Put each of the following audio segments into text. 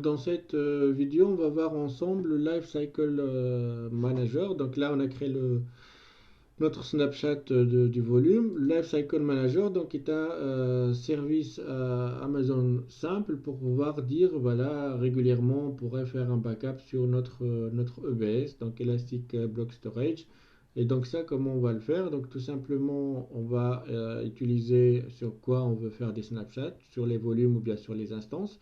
dans cette vidéo, on va voir ensemble le Lifecycle Manager. Donc là, on a créé notre snapshot du volume. Lifecycle Manager donc, est un service Amazon simple pour pouvoir dire, voilà, régulièrement, on pourrait faire un backup sur notre EBS, donc Elastic Block Storage. Et donc ça, comment on va le faire? Donc tout simplement, on va utiliser sur quoi on veut faire des snapshots, sur les volumes ou bien sur les instances.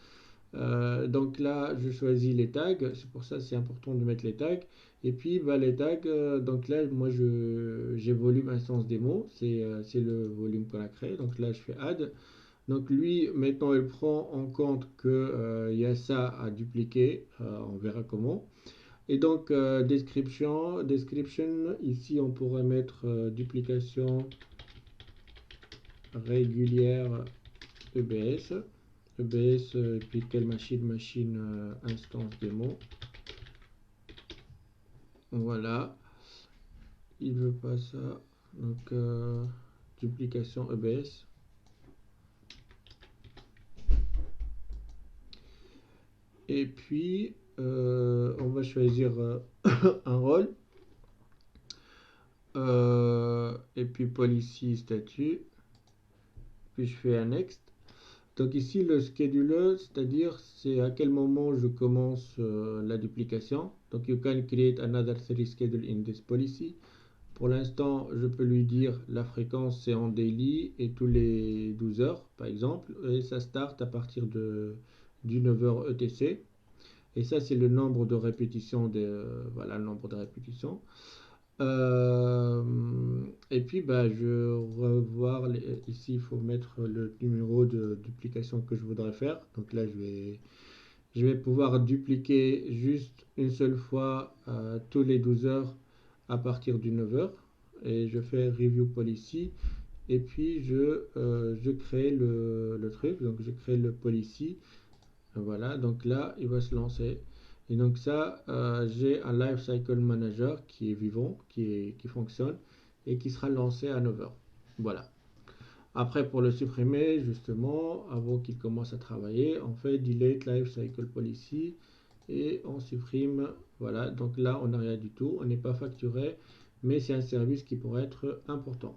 Donc là, je choisis les tags, c'est pour ça que c'est important de mettre les tags. Et puis bah, les tags, donc là, moi j'ai volume instance démo, c'est le volume qu'on a créé. Donc là, je fais add. Donc lui, maintenant, il prend en compte qu'il y a ça à dupliquer, on verra comment. Et donc, description, ici on pourrait mettre duplication régulière EBS. EBS, et puis quelle machine instance démo. Voilà, il veut pas ça. Donc, duplication EBS. Et puis, on va choisir un rôle. Et puis, policy statut. Puis, je fais un next. Donc ici, le scheduler, c'est-à-dire c'est à quel moment je commence la duplication. Donc you can create another 3 schedule in this policy. Pour l'instant, je peux lui dire la fréquence c'est en daily et tous les 12 heures par exemple. Et ça start à partir du 9h ETC. Et ça, c'est le nombre de répétitions, voilà, le nombre de répétitions. Et puis bah, je revoir ici il faut mettre le numéro de duplication que je voudrais faire. Donc là je vais pouvoir dupliquer juste une seule fois tous les 12 heures à partir du 9 heures et je fais review policy et puis je crée le truc, donc je crée le policy. Voilà, donc là il va se lancer. Et donc ça, j'ai un Lifecycle Manager qui est vivant, qui fonctionne et qui sera lancé à 9 heures. Voilà. Après, pour le supprimer, justement, avant qu'il commence à travailler, on fait Delete Lifecycle Policy et on supprime. Voilà, donc là, on n'a rien du tout, on n'est pas facturé, mais c'est un service qui pourrait être important.